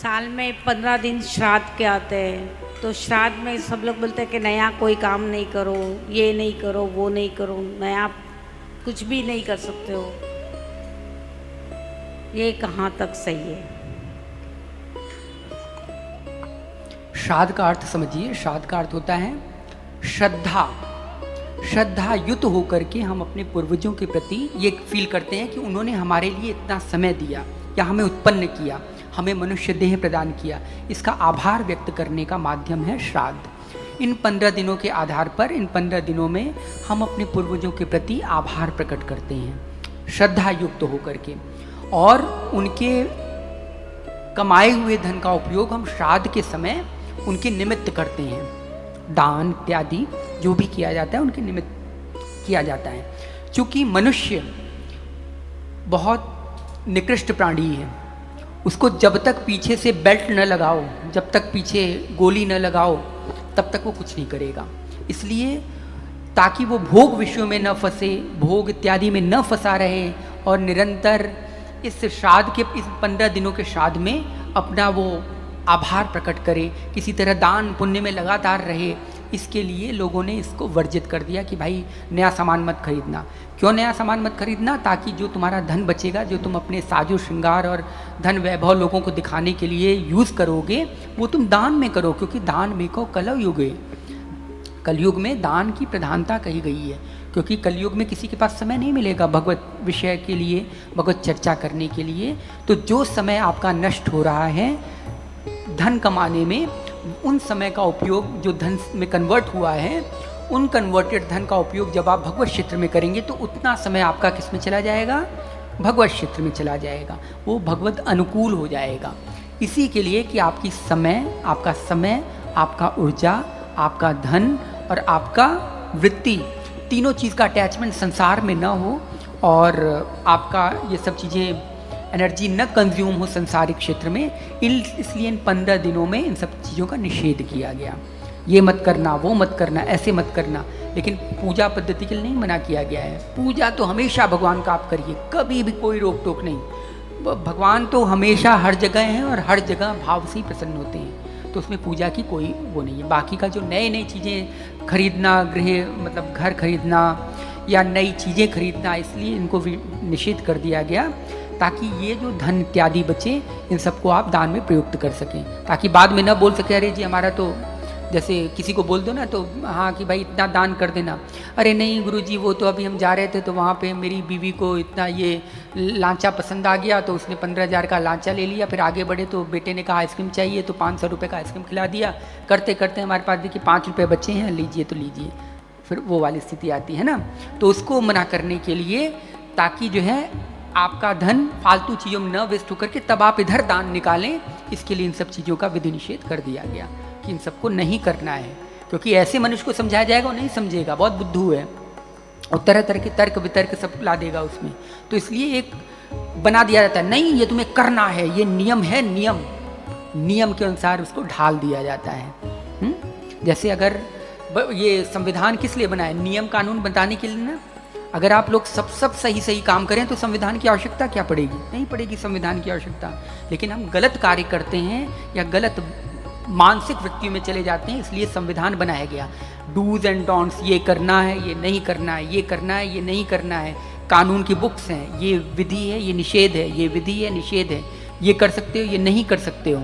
साल में 15 दिन श्राद्ध के आते हैं, तो श्राद्ध में सब लोग बोलते हैं कि नया कोई काम नहीं करो, ये नहीं करो, वो नहीं करो, नया कुछ भी नहीं कर सकते हो। ये कहाँ तक सही है? श्राद्ध का अर्थ समझिए। श्राद्ध का अर्थ होता है श्रद्धा। श्रद्धा युक्त होकर के हम अपने पूर्वजों के प्रति ये फील करते हैं कि उन्होंने हमारे लिए इतना समय दिया या हमें उत्पन्न किया, हमें मनुष्य देह प्रदान किया। इसका आभार व्यक्त करने का माध्यम है श्राद्ध। इन 15 दिनों के आधार पर, इन 15 दिनों में हम अपने पूर्वजों के प्रति आभार प्रकट करते हैं श्रद्धा युक्त होकर के, और उनके कमाए हुए धन का उपयोग हम श्राद्ध के समय उनके निमित्त करते हैं। दान इत्यादि जो भी किया जाता है उनके निमित्त किया जाता है। चूँकि मनुष्य बहुत निकृष्ट प्राणी है, उसको जब तक पीछे से बेल्ट न लगाओ, जब तक पीछे गोली न लगाओ, तब तक वो कुछ नहीं करेगा। इसलिए ताकि वो भोग विषयों में न फंसे, भोग इत्यादि में न फंसा रहे, और निरंतर इस श्राद्ध के, इस 15 दिनों के श्राद्ध में अपना वो आभार प्रकट करे, किसी तरह दान पुण्य में लगातार रहे, इसके लिए लोगों ने इसको वर्जित कर दिया कि भाई नया सामान मत खरीदना। क्यों नया सामान मत खरीदना? ताकि जो तुम्हारा धन बचेगा, जो तुम अपने साजो श्रृंगार और धन वैभव लोगों को दिखाने के लिए यूज़ करोगे, वो तुम दान में करो, क्योंकि दान में को कलयुग है। कलयुग में दान की प्रधानता कही गई है, क्योंकि कलयुग में किसी के पास समय नहीं मिलेगा भगवत विषय के लिए, भगवत चर्चा करने के लिए। तो जो समय आपका नष्ट हो रहा है धन कमाने में, उन समय का उपयोग जो धन में कन्वर्ट हुआ है, उन कन्वर्टेड धन का उपयोग जब आप भगवत क्षेत्र में करेंगे तो उतना समय आपका किस में चला जाएगा? भगवत क्षेत्र में चला जाएगा, वो भगवत अनुकूल हो जाएगा। इसी के लिए कि आपकी समय, आपका ऊर्जा, आपका धन और आपका वृत्ति, तीनों चीज़ का अटैचमेंट संसार में न हो, और आपका ये सब चीज़ें एनर्जी न कंज्यूम हो संसारिक क्षेत्र में। इसलिए इन 15 दिनों में इन सब चीज़ों का निषेध किया गया। ये मत करना, वो मत करना, ऐसे मत करना। लेकिन पूजा पद्धति के लिए नहीं मना किया गया है। पूजा तो हमेशा भगवान का आप करिए, कभी भी कोई रोक टोक नहीं। भगवान तो हमेशा हर जगह हैं और हर जगह भाव से ही प्रसन्न होते हैं, तो उसमें पूजा की कोई वो नहीं है। बाकी का जो नए नई चीज़ें खरीदना, मतलब घर खरीदना या नई चीज़ें खरीदना, इसलिए इनको निषेध कर दिया गया, ताकि ये जो धन इत्यादि बचे, इन सबको आप दान में प्रयुक्त कर सकें, ताकि बाद में न बोल सके अरे जी हमारा तो, जैसे किसी को बोल दो ना तो हाँ कि भाई इतना दान कर देना, अरे नहीं गुरुजी वो तो अभी हम जा रहे थे तो वहाँ पे मेरी बीवी को इतना ये लांचा पसंद आ गया तो उसने 15,000 का लांचा ले लिया, फिर आगे बढ़े तो बेटे ने कहा आइसक्रीम चाहिए तो 500 रुपये का आइसक्रीम खिला दिया। करते करते हमारे पास देखिए 5 रुपये बचे हैं, लीजिए तो लीजिए, फिर वो वाली स्थिति आती है ना। तो उसको मना करने के लिए, ताकि जो है आपका धन फालतू चीज़ों में न वेस्ट होकर के तब आप इधर दान निकालें, इसके लिए इन सब चीज़ों का विधि निषेध कर दिया गया कि इन सबको नहीं करना है। क्योंकि ऐसे मनुष्य को समझाया जाएगा वो नहीं समझेगा, बहुत बुद्धू है और तरह तरह के तर्क वितर्क सब ला देगा उसमें। तो इसलिए एक बना दिया जाता है, नहीं ये तुम्हें करना है, ये नियम है, नियम के अनुसार उसको ढाल दिया जाता है। जैसे अगर ये संविधान किस लिए बना है? नियम कानून बताने के लिए ना। अगर आप लोग सब सही काम करें तो संविधान की आवश्यकता क्या पड़ेगी? नहीं पड़ेगी संविधान की आवश्यकता। लेकिन हम गलत कार्य करते हैं या गलत मानसिक वृत्तियों में चले जाते हैं, इसलिए संविधान बनाया गया। डूज एंड डोंट्स, ये करना है, ये नहीं करना है, ये करना है, ये नहीं करना है। कानून की बुक्स हैं, ये विधि है, ये निषेध है, ये विधि है, निषेध है, ये कर सकते हो, ये नहीं कर सकते हो।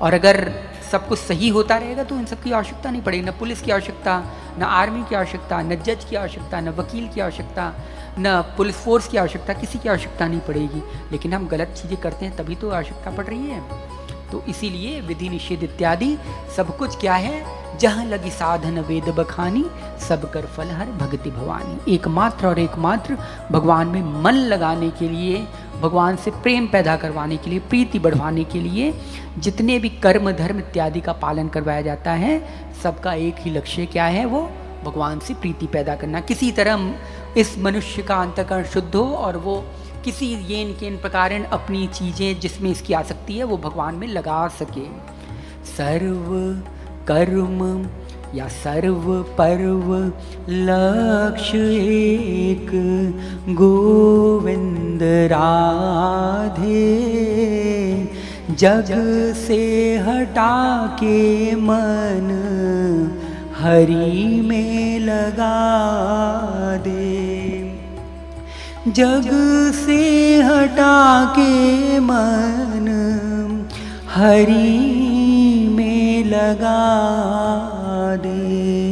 और अगर सब कुछ सही होता रहेगा तो इन सब की आवश्यकता नहीं पड़ेगी। न पुलिस की आवश्यकता, न आर्मी की आवश्यकता, न जज की आवश्यकता, न वकील की आवश्यकता, न पुलिस फोर्स की आवश्यकता, किसी की आवश्यकता नहीं पड़ेगी। लेकिन हम गलत चीज़ें करते हैं तभी तो आवश्यकता पड़ रही है। तो इसीलिए विधि निषेध इत्यादि सब कुछ क्या है? जहाँ लगी साधन वेद बखानी, सब कर फल हर भगति भवानी। एकमात्र और एकमात्र भगवान में मन लगाने के लिए, भगवान से प्रेम पैदा करवाने के लिए, प्रीति बढ़वाने के लिए जितने भी कर्म धर्म इत्यादि का पालन करवाया जाता है, सबका एक ही लक्ष्य क्या है? वो भगवान से प्रीति पैदा करना। किसी तरह इस मनुष्य का अंतःकरण शुद्ध हो और वो किसी येन केन प्रकारेण अपनी चीज़ें जिसमें इसकी आसक्ति है वो भगवान में लगा सके। सर्व कर्म या सर्व पर्व लक्ष्य एक, गोविंद राधे जग से हटा के मन हरि में लगा दे। जग से हटा के मन हरि में लगा दे।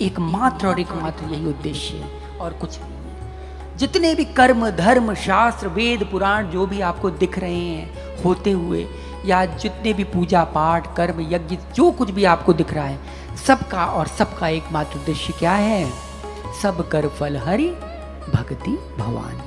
एकमात्र और एकमात्र यही उद्देश्य है और कुछ नहीं है। जितने भी कर्म धर्म शास्त्र वेद पुराण जो भी आपको दिख रहे हैं होते हुए, या जितने भी पूजा पाठ कर्म यज्ञ जो कुछ भी आपको दिख रहा है, सबका और सबका एकमात्र उद्देश्य क्या है? सब कर फल हरि भक्ति भवान।